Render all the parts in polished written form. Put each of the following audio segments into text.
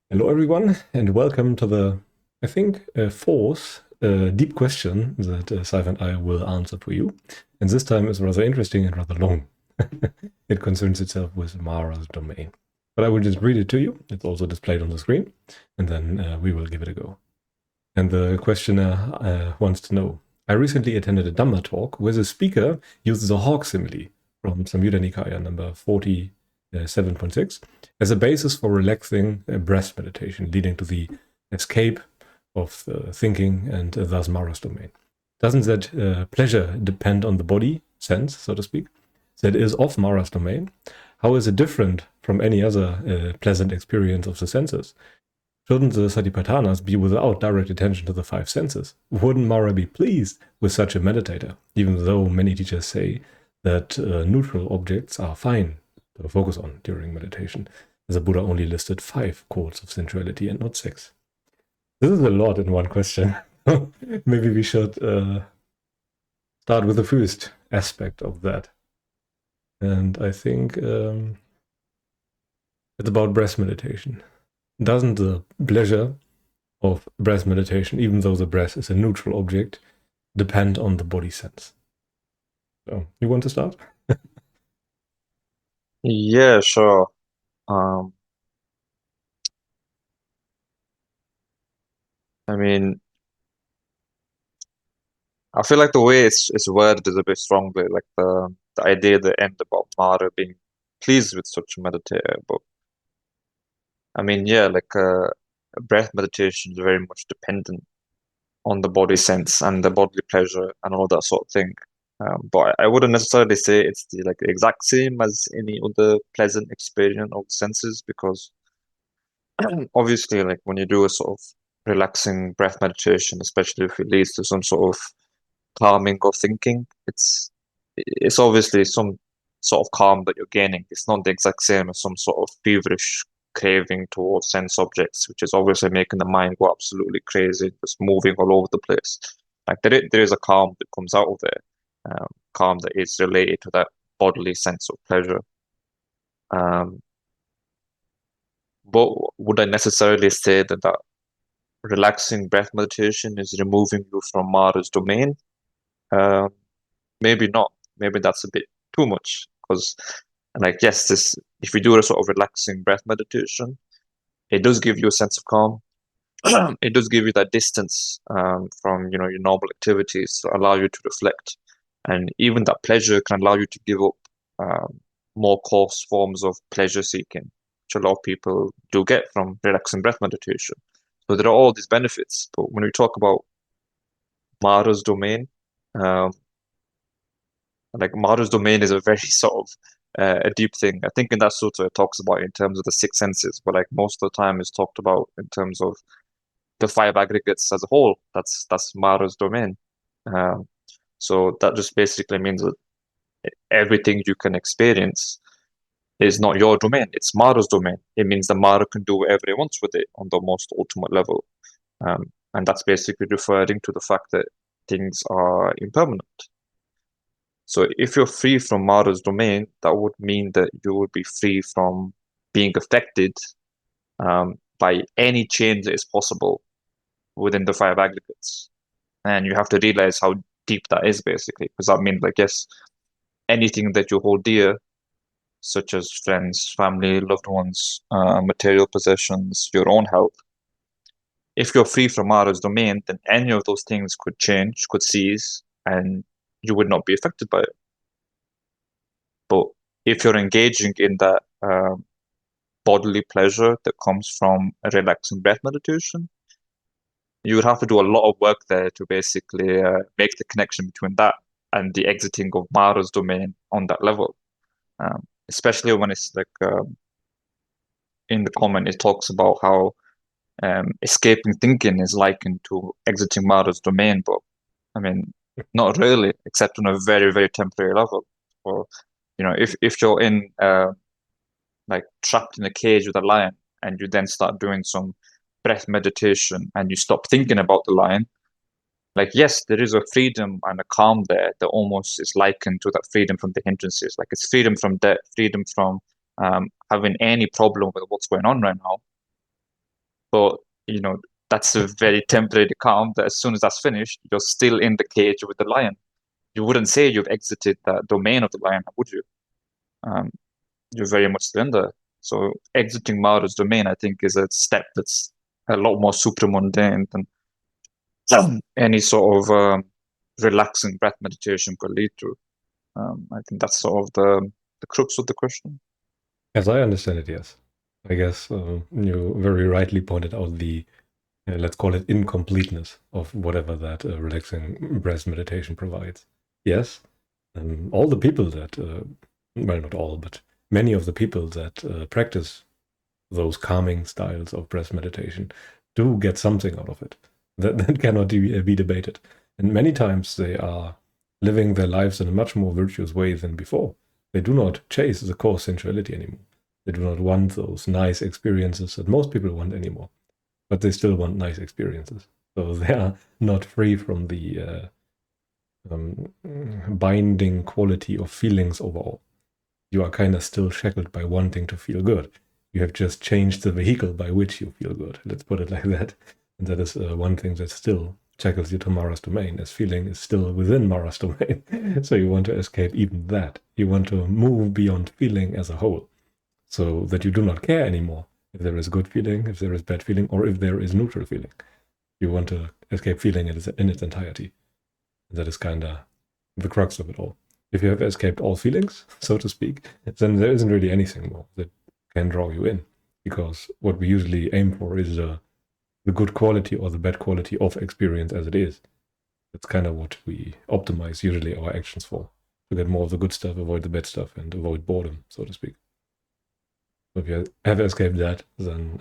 Hello, everyone, and welcome to the, I think, fourth deep question that Saif and I will answer for you. And this time is rather interesting and rather long. It concerns itself with Mara's domain. But I will just read it to you. It's also displayed on the screen, and then we will give it a go. And the questioner wants to know, I recently attended a Dhamma talk where the speaker uses a hawk simile from Samyutta Nikaya number 47.6 as a basis for relaxing breath meditation, leading to the escape of thinking and thus Mara's domain. Doesn't that pleasure depend on the body sense, so to speak, that is of Mara's domain? How is it different from any other pleasant experience of the senses? Shouldn't the Satipatthanas be without direct attention to the five senses? Wouldn't Mara be pleased with such a meditator, even though many teachers say that neutral objects are fine to focus on during meditation, as the Buddha only listed 5 codes of sensuality and not 6? This is a lot in one question. Maybe we should start with the first aspect of that. And I think it's about breath meditation. Doesn't the pleasure of breath meditation, even though the breath is a neutral object, depend on the body sense? So, you want to start? Yeah, sure. Um, I mean, I feel like the way it's worded is a bit strongly, like the idea at the end about Mara being pleased with such a meditator. But I mean, yeah, like breath meditation is very much dependent on the body sense and the bodily pleasure and all that sort of thing. But I wouldn't necessarily say it's the exact same as any other pleasant experience of the senses because obviously, like when you do a sort of relaxing breath meditation, especially if it leads to some sort of calming or thinking, it's obviously some sort of calm that you're gaining. It's not the exact same as some sort of feverish craving towards sense objects, which is obviously making the mind go absolutely crazy, just moving all over the place. Like there is a calm that comes out of there, calm that is related to that bodily sense of pleasure. Um, but would I necessarily say that relaxing breath meditation is removing you from Mara's domain? Um, Maybe not. Maybe that's a bit too much because, like, yes, this if you do a sort of relaxing breath meditation, it does give you a sense of calm. It does give you that distance from your normal activities to allow you to reflect, and even that pleasure can allow you to give up more coarse forms of pleasure seeking, which a lot of people do get from relaxing breath meditation. So there are all these benefits, but when we talk about Mara's domain, um, like Mara's domain is a very sort of a deep thing. I think in that sutta it talks about in terms of the six senses, but like most of the time it's talked about in terms of the five aggregates as a whole. That's Mara's domain. Um, so that just basically means that everything you can experience is not your domain. It's Mara's domain. It means that Mara can do whatever he wants with it on the most ultimate level. And that's basically referring to the fact that things are impermanent. So if you're free from Mara's domain, that would mean that you would be free from being affected by any change that is possible within the five aggregates. And you have to realize how deep that is basically, because that means, like, yes, anything that you hold dear, such as friends, family, loved ones, material possessions, your own health, if you're free from Mara's domain, then any of those things could change, could cease, and you would not be affected by it. But if you're engaging in that bodily pleasure that comes from a relaxing breath meditation, you would have to do a lot of work there to basically make the connection between that and the exiting of Mara's domain on that level. Especially when it's like in the comment, it talks about how escaping thinking is likened to exiting Mara's domain, but I mean, not really, except on a very, very temporary level. Or, if you're in like trapped in a cage with a lion and you then start doing some breath meditation and you stop thinking about the lion, like, yes, there is a freedom and a calm there that almost is likened to that freedom from the hindrances. Like, it's freedom from debt, freedom from having any problem with what's going on right now. but that's a very temporary calm. That as soon as that's finished, you're still in the cage with the lion. You wouldn't say you've exited that domain of the lion, would you? You're very much still in there. So exiting Mara's domain, I think, is a step that's a lot more supramundane than any sort of relaxing breath meditation could lead to. I think that's sort of the crux of the question. As I understand it, yes. I guess you very rightly pointed out the, let's call it incompleteness of whatever that relaxing breath meditation provides. Yes, all the people that, well, not all, but many of the people that practice those calming styles of breath meditation do get something out of it. That cannot be debated. And many times they are living their lives in a much more virtuous way than before. They do not chase the core sensuality anymore. They do not want those nice experiences that most people want anymore. But they still want nice experiences. So they are not free from the binding quality of feelings overall. You are kind of still shackled by wanting to feel good. You have just changed the vehicle by which you feel good. Let's put it like that. And that is one thing that still shackles you to Mara's domain, as feeling is still within Mara's domain. So you want to escape even that. You want to move beyond feeling as a whole, so that you do not care anymore if there is good feeling, if there is bad feeling, or if there is neutral feeling. You want to escape feeling in its entirety. That is kind of the crux of it all. If you have escaped all feelings, so to speak, then there isn't really anything more that can draw you in. Because what we usually aim for is the good quality or the bad quality of experience as it is. That's kind of what we optimize usually our actions for. To get more of the good stuff, avoid the bad stuff, and avoid boredom, so to speak. So if you have escaped that, then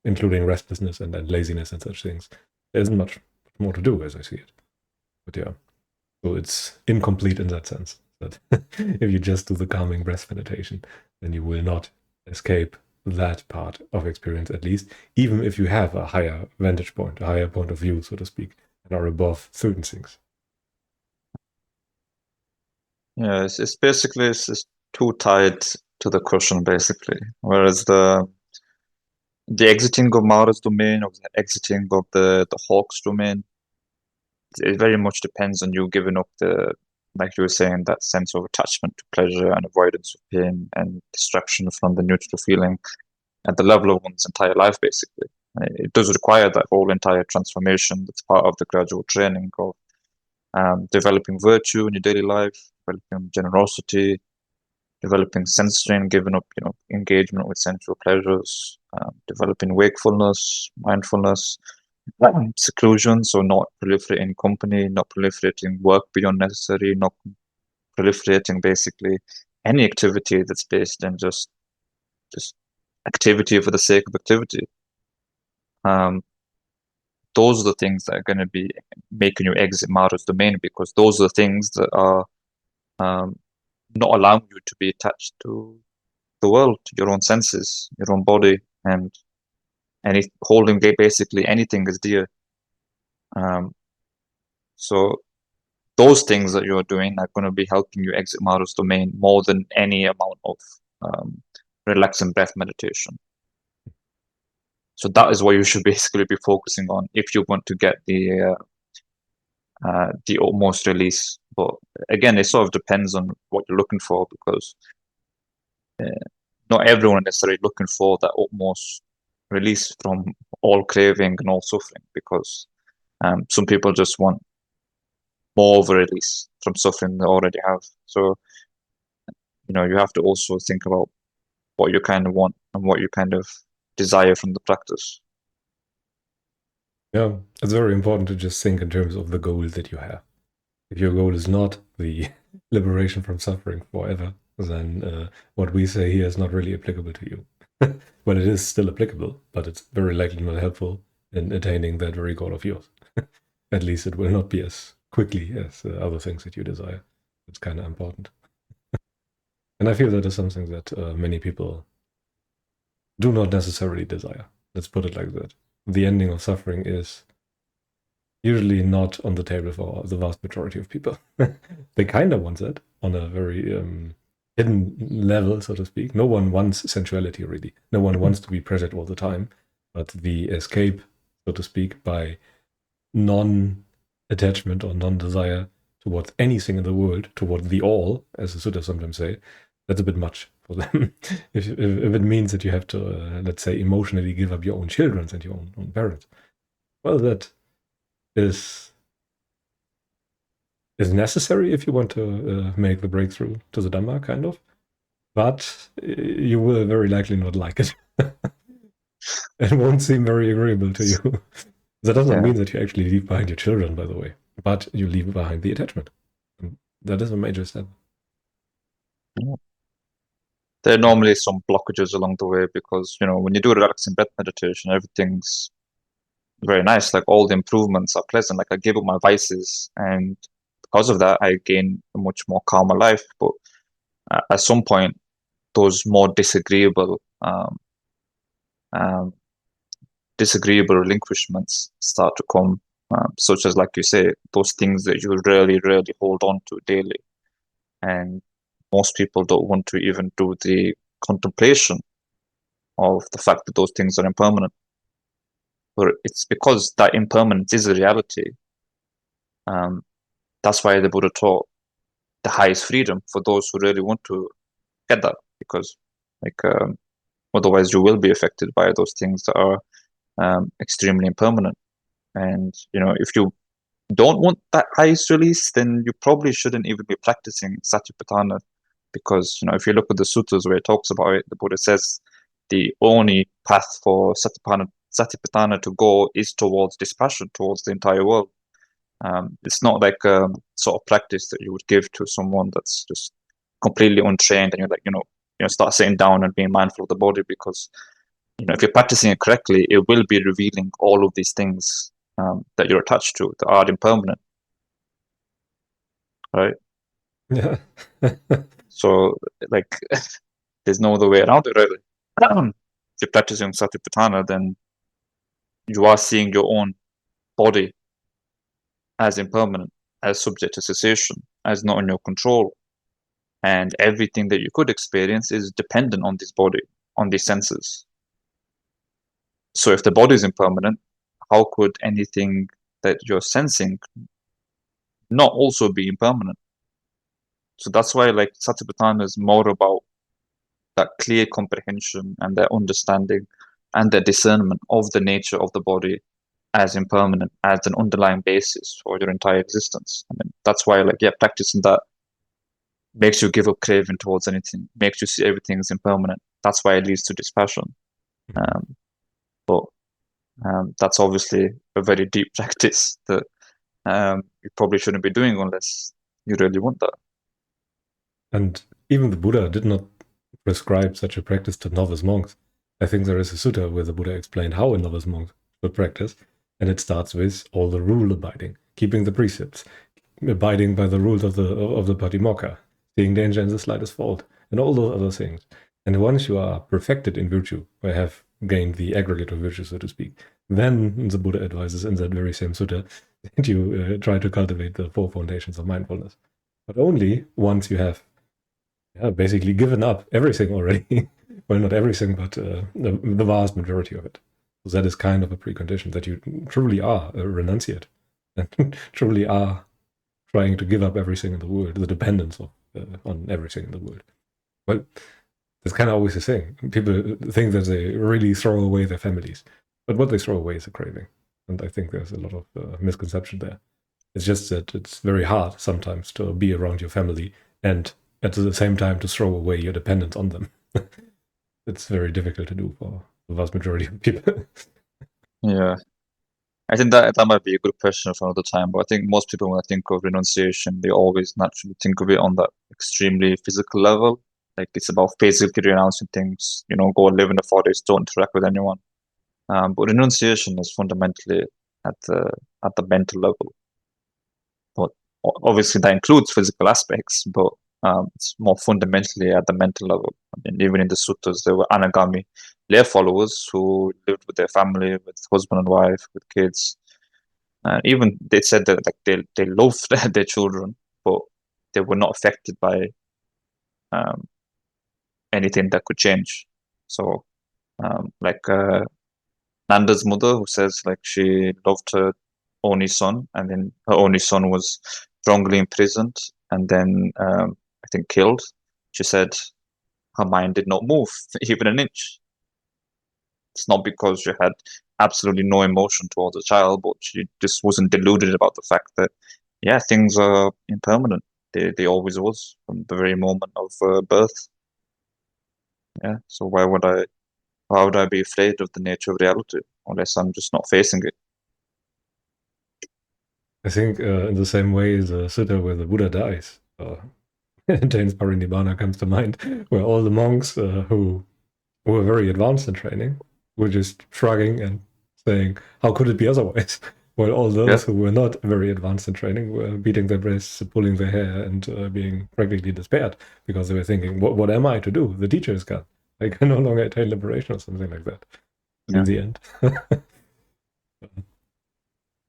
including restlessness and laziness and such things, there isn't much more to do as I see it. But yeah, so it's incomplete in that sense. That if you just do the calming breath meditation, then you will not escape that part of experience, at least, even if you have a higher vantage point, a higher point of view, so to speak, and are above certain things. Yeah, it's basically it's too tied to the question, basically. Whereas the exiting of Mara's domain or the exiting of the Hawk's domain, it very much depends on you giving up the, like you were saying, that sense of attachment to pleasure and avoidance of pain and distraction from the neutral feeling at the level of one's entire life, basically. It does require that whole entire transformation that's part of the gradual training of developing virtue in your daily life, developing generosity, developing sensory and giving up, engagement with sensual pleasures, developing wakefulness, mindfulness, seclusion, so not proliferating company, not proliferating work beyond necessary, not proliferating basically any activity that's based in just activity for the sake of activity. Those are the things that are going to be making you exit Mara's domain, because those are the things that are not allowing you to be attached to the world, your own senses, your own body, and holding basically anything is dear. So those things that you're doing are going to be helping you exit Mara's domain more than any amount of relaxing breath meditation. So that is what you should basically be focusing on if you want to get the utmost release. But again, it sort of depends on what you're looking for, because not everyone is necessarily looking for that utmost release from all craving and all suffering, because some people just want more of a release from suffering they already have. So, you have to also think about what you kind of want and what you kind of desire from the practice. Yeah, it's very important to just think in terms of the goal that you have. If your goal is not the liberation from suffering forever, then what we say here is not really applicable to you. Well, it is still applicable, but it's very likely not helpful in attaining that very goal of yours. At least it will not be as quickly as other things that you desire. It's kind of important. And I feel that is something that many people do not necessarily desire. Let's put it like that. The ending of suffering is usually not on the table for the vast majority of people. They kind of want that on a very hidden level, so to speak. No one wants sensuality, really. No one wants to be pressured all the time. but the escape, so to speak, by non-attachment or non-desire towards anything in the world, toward the all, as the Sutta sometimes say, that's a bit much for them. if it means that you have to, let's say, emotionally give up your own children and your own parents, well, that is necessary if you want to make the breakthrough to the Dhamma, kind of. But you will very likely not like it. It won't seem very agreeable to you. That does not mean that you actually leave behind your children, by the way, but you leave behind the attachment. And that is a major step. Yeah. There are normally some blockages along the way because, when you do relaxing breath meditation, everything's very nice. Like all the improvements are pleasant. Like I give up my vices, and because of that, I gain a much more calmer life. But at some point, those more disagreeable relinquishments start to come, such as, like you say, those things that you really, really hold on to daily. And most people don't want to even do the contemplation of the fact that those things are impermanent. But it's because that impermanence is a reality. That's why the Buddha taught the highest freedom for those who really want to get that, because otherwise you will be affected by those things that are extremely impermanent. And if you don't want that highest release, then you probably shouldn't even be practicing Satipatthana, because if you look at the sutras where it talks about it, the Buddha says the only path for Satipatthana to go is towards dispassion, towards the entire world. It's not like a sort of practice that you would give to someone that's just completely untrained, and you're like, start sitting down and being mindful of the body, because if you're practicing it correctly, it will be revealing all of these things that you're attached to that are impermanent, right? Yeah. So, like, there's no other way around it, really. If you're practicing Satipatthana, then you are seeing your own body as impermanent, as subject to cessation, as not in your control. And everything that you could experience is dependent on this body, on these senses. So if the body is impermanent, how could anything that you're sensing not also be impermanent? So that's why, like, Satipatthana is more about that clear comprehension and that understanding and that discernment of the nature of the body as impermanent, as an underlying basis for your entire existence. I mean, that's why, like, practicing that makes you give up craving towards anything, makes you see everything as impermanent. That's why it leads to dispassion. But that's obviously a very deep practice that you probably shouldn't be doing unless you really want that. And even the Buddha did not prescribe such a practice to novice monks. I think there is a sutta where the Buddha explained how a novice monk should practice, and it starts with all the rule abiding, keeping the precepts, abiding by the rules of the Patimokkha, seeing danger in the slightest fault, and all those other things. And once you are perfected in virtue, or have gained the aggregate of virtue, so to speak, then the Buddha advises in that very same sutta that you try to cultivate the four foundations of mindfulness. But only once you have basically given up everything already. Well, not everything, but the vast majority of it. So that is kind of a precondition that you truly are a renunciate and truly are trying to give up everything in the world, the dependence of on everything in the world. Well, that's kind of always the thing. People think that they really throw away their families, but what they throw away is a craving. And I think there's a lot of misconception there. It's just that it's very hard sometimes to be around your family and at the same time to throw away your dependence on them. It's very difficult to do for the vast majority of people. Yeah. I think that might be a good question for another time, but I think most people, when I think of renunciation, they always naturally think of it on that extremely physical level. Like, it's about physically renouncing things, go live in the forest, don't interact with anyone. But renunciation is fundamentally at the mental level. But obviously that includes physical aspects, but it's more fundamentally at the mental level. I mean, even in the suttas, there were anagami lay followers who lived with their family, with husband and wife, with kids. And even they said that, like, they loved their children, but they were not affected by anything that could change. So, like, Nanda's mother, who says like she loved her only son, and then her only son was wrongly imprisoned and then I think killed. She said her mind did not move even an inch. It's not because she had absolutely no emotion towards the child, but she just wasn't deluded about the fact that, yeah, things are impermanent. They always was from the very moment of birth. Yeah, so why would I be afraid of the nature of reality unless I'm just not facing it? I think in the same way, the Sutta where the Buddha dies, Jain's Parinibbana comes to mind, where all the monks who were very advanced in training were just shrugging and saying, how could it be otherwise? While all those who were not very advanced in training were beating their breasts, pulling their hair, and being practically despaired because they were thinking, what am I to do? The teacher is gone. I can no longer attain liberation or something like that. In the end.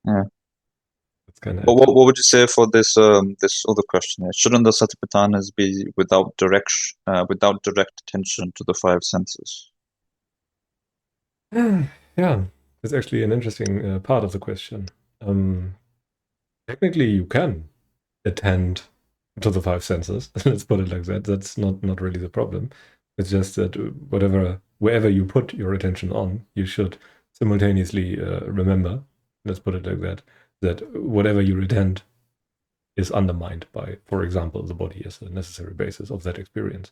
Yeah. That's kind of. But what would you say for this this other question? Shouldn't the Satipatthanas be without direct attention to the five senses? Yeah, that's actually an interesting part of the question. Technically, you can attend to the five senses. Let's put it like that. That's not really the problem. It's just that wherever you put your attention on, you should simultaneously remember. Let's put it like that. That whatever you attend is undermined by, for example, the body as a necessary basis of that experience.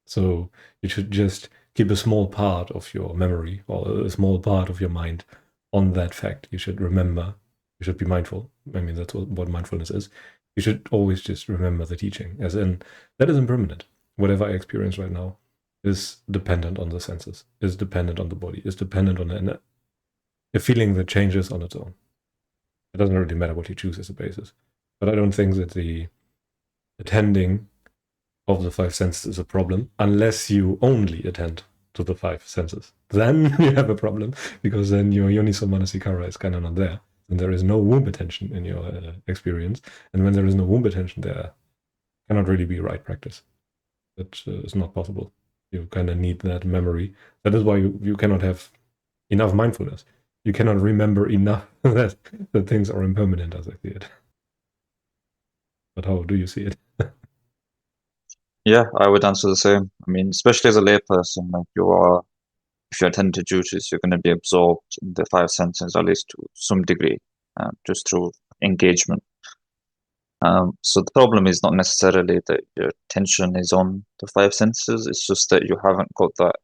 So you should just keep a small part of your memory or a small part of your mind on that fact. You should remember. You should be mindful. I mean, that's what mindfulness is. You should always just remember the teaching, as in, that is impermanent. Whatever I experience right now is dependent on the senses, is dependent on the body, is dependent on a feeling that changes on its own. It doesn't really matter what you choose as a basis. But I don't think that the attending of the five senses is a problem unless you only attend to the five senses. Then you have a problem, because then your yoniso manasikara is kind of not there. And there is no womb attention in your experience. And when there is no womb attention, there cannot really be right practice. That is not possible. You kind of need that memory. That is why you cannot have enough mindfulness. You cannot remember enough that things are impermanent as I see it. But how do you see it? Yeah, I would answer the same. I mean, especially as a layperson, like if you attend to duties, you're going to be absorbed in the five senses, at least to some degree, just through engagement. So the problem is not necessarily that your attention is on the five senses, it's just that you haven't got that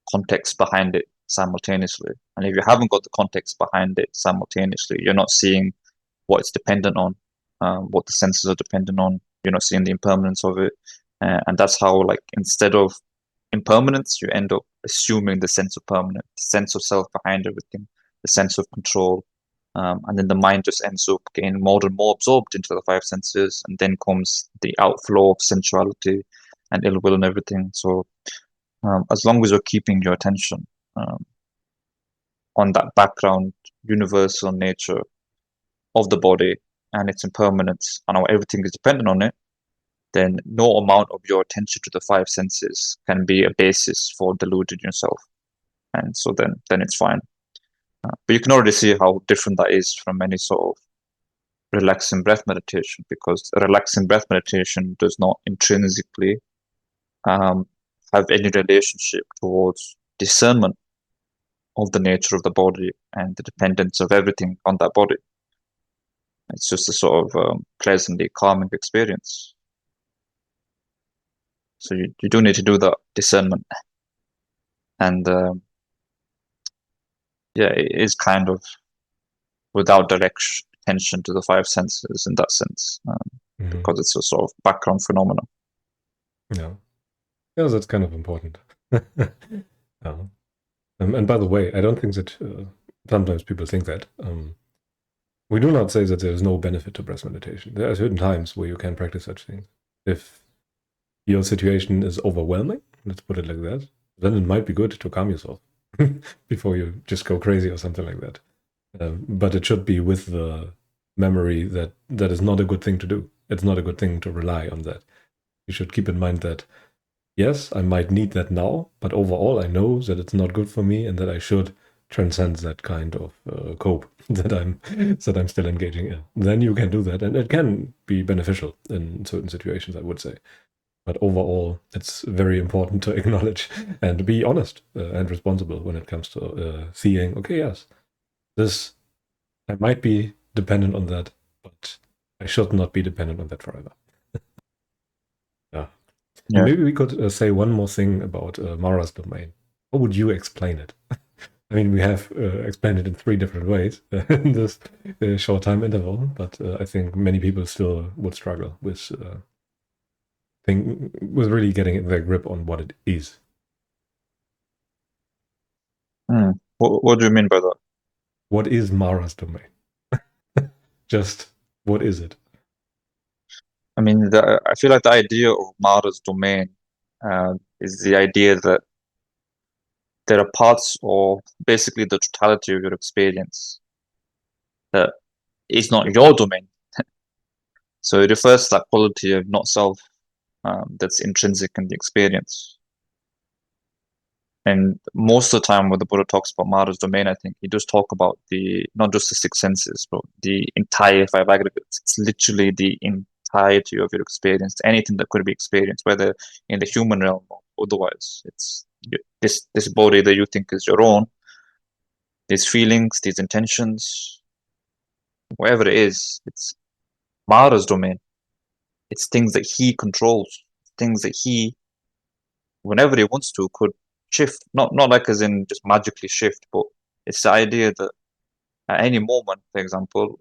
context behind it simultaneously. And if you haven't got the context behind it simultaneously, you're not seeing what it's dependent on, what the senses are dependent on. You're not seeing the impermanence of it. And that's how, like, instead of impermanence, you end up assuming the sense of permanence, the sense of self behind everything, the sense of control. And then the mind just ends up getting more and more absorbed into the five senses. And then comes the outflow of sensuality and ill will and everything. So as long as you're keeping your attention on that background, universal nature of the body and its impermanence, and how everything is dependent on it, then no amount of your attention to the five senses can be a basis for deluding yourself. And so then it's fine. But you can already see how different that is from any sort of relaxing breath meditation, because relaxing breath meditation does not intrinsically have any relationship towards discernment of the nature of the body and the dependence of everything on that body. It's just a sort of pleasantly calming experience. So you do need to do that discernment. And yeah, it is kind of without direct attention to the five senses in that sense, because it's a sort of background phenomenon. Yeah. Yeah, that's kind of important. Yeah. And by the way, I don't think that sometimes people think that. We do not say that there is no benefit to breath meditation. There are certain times where you can practice such things. If your situation is overwhelming, let's put it like that, then it might be good to calm yourself before you just go crazy or something like that. But it should be with the memory that that is not a good thing to do. It's not a good thing to rely on that. You should keep in mind that, yes, I might need that now, but overall I know that it's not good for me and that I should transcends that kind of cope that I'm still engaging in. Then you can do that, and it can be beneficial in certain situations, I would say. But overall, it's very important to acknowledge and be honest and responsible when it comes to seeing, okay, yes, this, I might be dependent on that, but I should not be dependent on that forever. Yeah. Yeah. Maybe we could say one more thing about Mara's domain. How would you explain it? I mean, we have explained it in 3 different ways in this short time interval, but I think many people still would struggle with really getting their grip on what it is. What do you mean by that? What is Mara's domain? Just what is it? I mean, I feel like the idea of Mara's domain is the idea that there are parts of basically the totality of your experience that is not your domain. So it refers to that quality of not self that's intrinsic in the experience. And most of the time when the Buddha talks about Mara's domain, I think he does talk about not just the 6 senses, but the entire 5 aggregates. It's literally the entirety of your experience, anything that could be experienced, whether in the human realm or otherwise. It's this body that you think is your own, these feelings, these intentions, whatever it is, it's Mara's domain. It's things that he controls, things that he, whenever he wants to, could shift. Not like as in just magically shift, but it's the idea that at any moment, for example,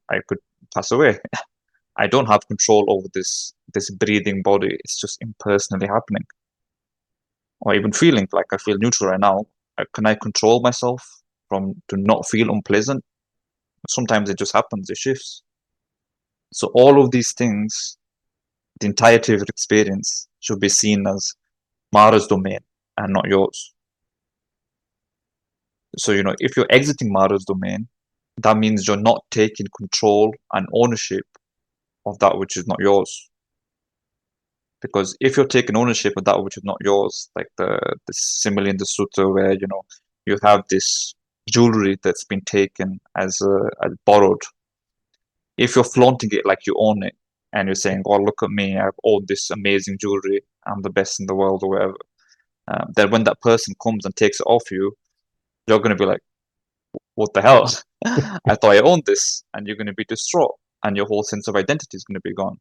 I could pass away. I don't have control over this breathing body. It's just impersonally happening. Or even feeling like I feel neutral right now. Can I control myself to not feel unpleasant? Sometimes it just happens, it shifts. So all of these things, the entirety of your experience should be seen as Mara's domain and not yours. So, if you're exiting Mara's domain, that means you're not taking control and ownership of that which is not yours. Because if you're taking ownership of that which is not yours, like the simile in the sutta where, you have this jewelry that's been taken as borrowed. If you're flaunting it like you own it, and you're saying, "Oh, look at me! I've owned this amazing jewelry. I'm the best in the world," or whatever. Then when that person comes and takes it off you, you're going to be like, "What the hell? I thought I owned this," and you're going to be distraught, and your whole sense of identity is going to be gone.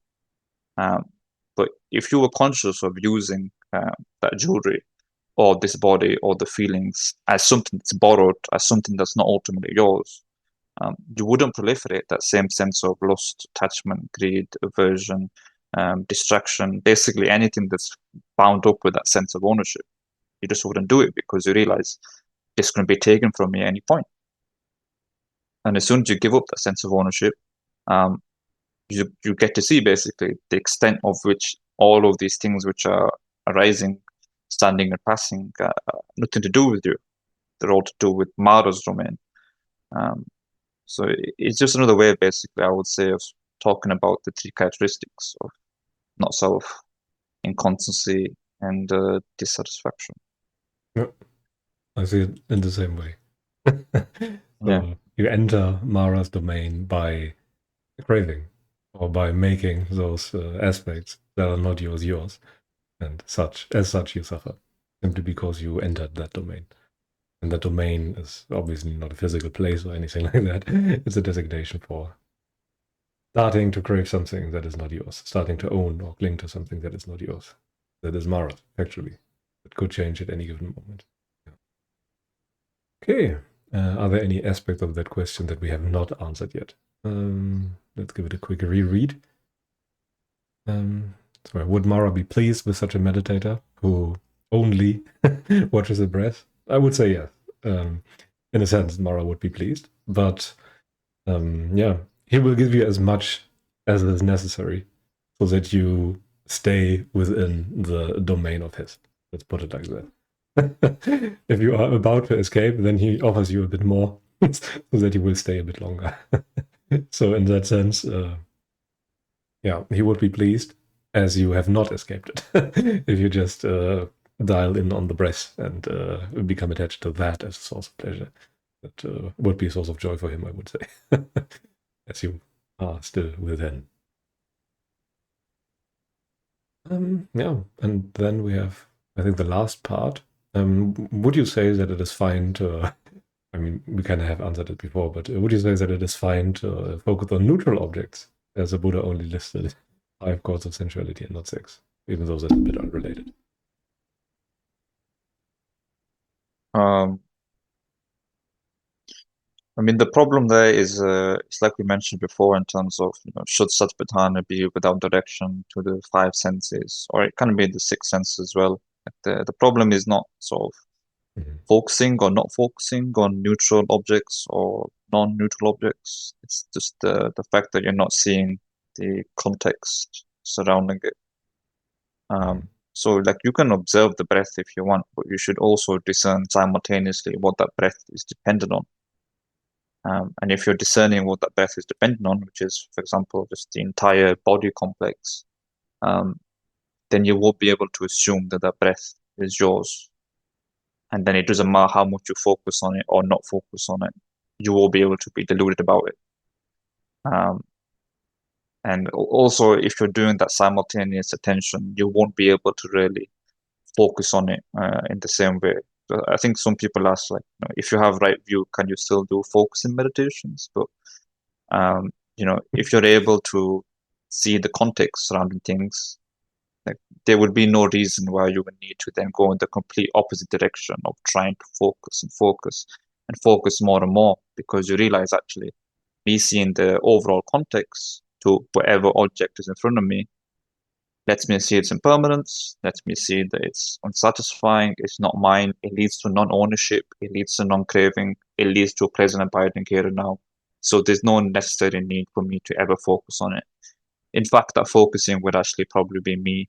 But if you were conscious of using that jewelry or this body or the feelings as something that's borrowed, as something that's not ultimately yours, you wouldn't proliferate that same sense of lust, attachment, greed, aversion, distraction, basically anything that's bound up with that sense of ownership. You just wouldn't do it because you realize it's going to be taken from me at any point. And as soon as you give up that sense of ownership, you get to see basically the extent of which all of these things which are arising, standing and passing, nothing to do with you. They're all to do with Mara's domain. So it's just another way, basically, I would say, of talking about the 3 characteristics of not self, inconstancy, and dissatisfaction. Yeah, I see it in the same way. Yeah. You enter Mara's domain by craving, or by making those aspects that are not yours, and as such you suffer, simply because you entered that domain. And that domain is obviously not a physical place or anything like that. It's a designation for starting to crave something that is not yours, starting to own or cling to something that is not yours. That is Mara, actually. It could change at any given moment. Okay. Are there any aspects of that question that we have not answered yet? Let's give it a quick reread. Would Mara be pleased with such a meditator who only watches the breath? I would say yes. In a sense, Mara would be pleased. But he will give you as much as is necessary so that you stay within the domain of his. Let's put it like that. If you are about to escape, then he offers you a bit more so that you will stay a bit longer. So in that sense, he would be pleased as you have not escaped it. If you just dial in on the breath and become attached to that as a source of pleasure. That would be a source of joy for him, I would say, as you are still within. Yeah, and then we have, I think, the last part. Would you say that it is fine to, I mean, we kind of have answered it before, but would you say that it is fine to focus on neutral objects, as the Buddha only listed 5 chords of sensuality and not 6, even though that's a bit unrelated? I mean, the problem there is, it's like we mentioned before in terms of, should Satipatthana be without direction to the 5 senses, or it can be the 6 senses as well. The problem is not sort of focusing or not focusing on neutral objects or non-neutral objects. It's just the fact that you're not seeing the context surrounding it. So, like, you can observe the breath if you want, but you should also discern simultaneously what that breath is dependent on. And if you're discerning what that breath is dependent on, which is, for example, just the entire body complex, then you won't be able to assume that that breath is yours. And then it doesn't matter how much you focus on it or not focus on it, you will be able to be deluded about it. And also, if you're doing that simultaneous attention, you won't be able to really focus on it in the same way. So I think some people ask, like, if you have right view, can you still do focusing meditations? But if you're able to see the context surrounding things, like, there would be no reason why you would need to then go in the complete opposite direction of trying to focus more and more, because you realize actually me seeing the overall context to whatever object is in front of me lets me see its impermanence, lets me see that it's unsatisfying, it's not mine, it leads to non-ownership, it leads to non-craving, it leads to a pleasant abiding here and now. So there's no necessary need for me to ever focus on it. In fact, that focusing would actually probably be me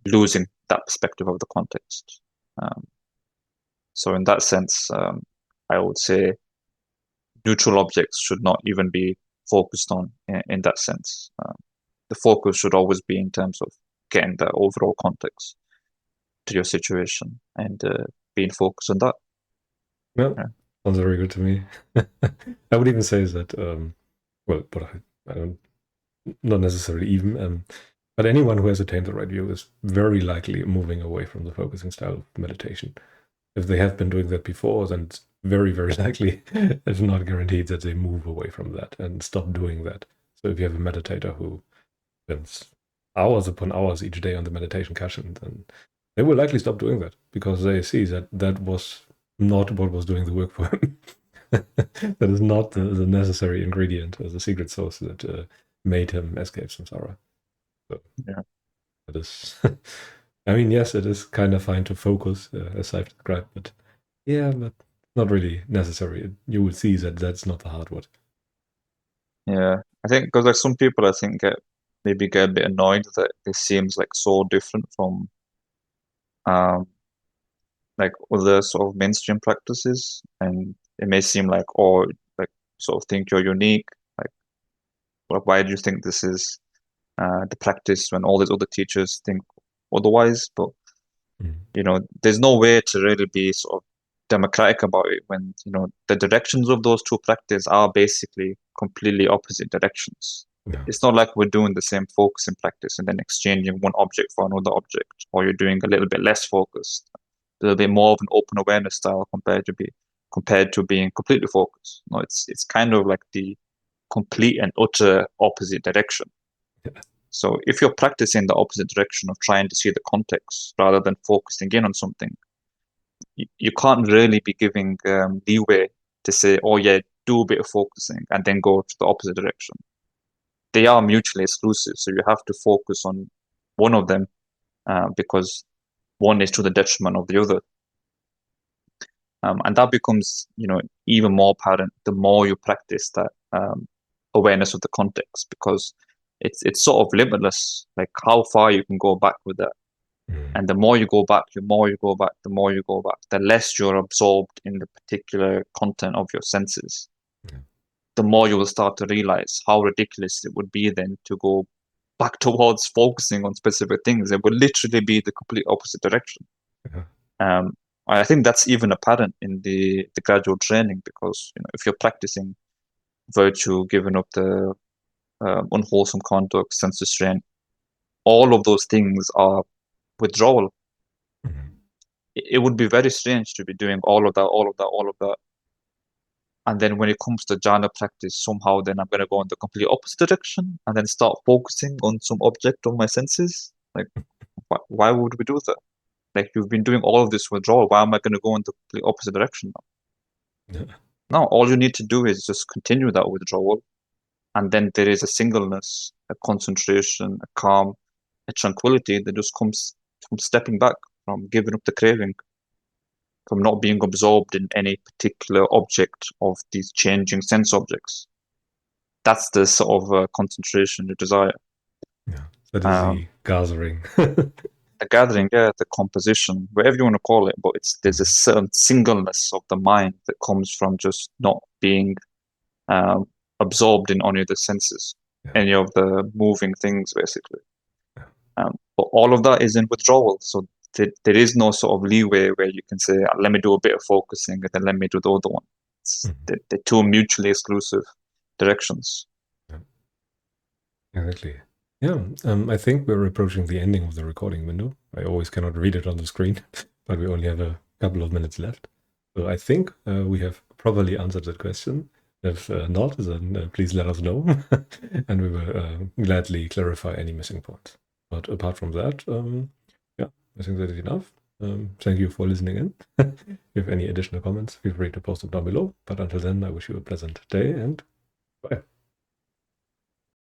losing that perspective of the context. So in that sense, I would say neutral objects should not even be focused on in that sense. The focus should always be in terms of getting the overall context to your situation and being focused on that. Well, sounds very good to me. I would even say that, well, but I don't, not necessarily even, but anyone who has attained the right view is very likely moving away from the focusing style of meditation. If they have been doing that before, then it's very, very likely, if not guaranteed, that they move away from that and stop doing that. So if you have a meditator who spends hours upon hours each day on the meditation cushion, then they will likely stop doing that because they see that that was not what was doing the work for him. That is not the necessary ingredient, the secret sauce that made him escape samsara. So, yeah, that is. I mean, yes, it is kind of fine to focus, as I've described, but yeah, but not really necessary. You will see that that's not the hard word. Yeah, I think because like some people, I think maybe get a bit annoyed that it seems like so different from like other sort of mainstream practices, and it may seem like, oh, like, sort of think you're unique. Like, well, why do you think this is the practice when all these other teachers think otherwise? But there's no way to really be sort of democratic about it when the directions of those two practices are basically completely opposite directions. No. It's not like we're doing the same focusing practice and then exchanging one object for another object, or you're doing a little bit less focused, a little bit more of an open awareness style compared to being completely focused. No, it's kind of like the complete and utter opposite direction. Yeah. So if you're practicing the opposite direction of trying to see the context rather than focusing in on something, you can't really be giving leeway to say, oh yeah, do a bit of focusing and then go to the opposite direction. They are mutually exclusive, so you have to focus on one of them because one is to the detriment of the other. And that becomes, even more apparent the more you practice that awareness of the context, because it's sort of limitless, like how far you can go back with that. And the more you go back, the more you go back, the less you're absorbed in the particular content of your senses. The more you will start to realize how ridiculous it would be then to go back towards focusing on specific things. It would literally be the complete opposite direction. I think that's even apparent in the gradual training, because if you're practicing virtue, giving up the unwholesome conduct, sense restraint, all of those things are withdrawal. Mhm. It would be very strange to be doing all of that, and then when it comes to jhana practice, somehow then I'm going to go in the complete opposite direction and then start focusing on some object of my senses. Like, why would we do that? Like, you've been doing all of this withdrawal. Why am I going to go in the complete opposite direction now? Yeah. No, all you need to do is just continue that withdrawal, and then there is a singleness, a concentration, a calm, a tranquility that just comes from stepping back, from giving up the craving, from not being absorbed in any particular object of these changing sense objects. That's the sort of concentration you desire. Yeah. That is the gathering. The gathering, yeah, the composition, whatever you want to call it, but there's a certain singleness of the mind that comes from just not being absorbed in any of the senses, any of the moving things, basically. But all of that is in withdrawal. So there is no sort of leeway where you can say, let me do a bit of focusing and then let me do the other one. They're two mutually exclusive directions. Exactly. Yeah, I think we're approaching the ending of the recording window. I always cannot read it on the screen, but we only have a couple of minutes left. So I think we have properly answered that question. If not, then please let us know, and we will gladly clarify any missing points. But apart from that, yeah, I think that is enough. Thank you for listening in. If you have any additional comments, feel free to post them down below. But until then, I wish you a pleasant day and bye.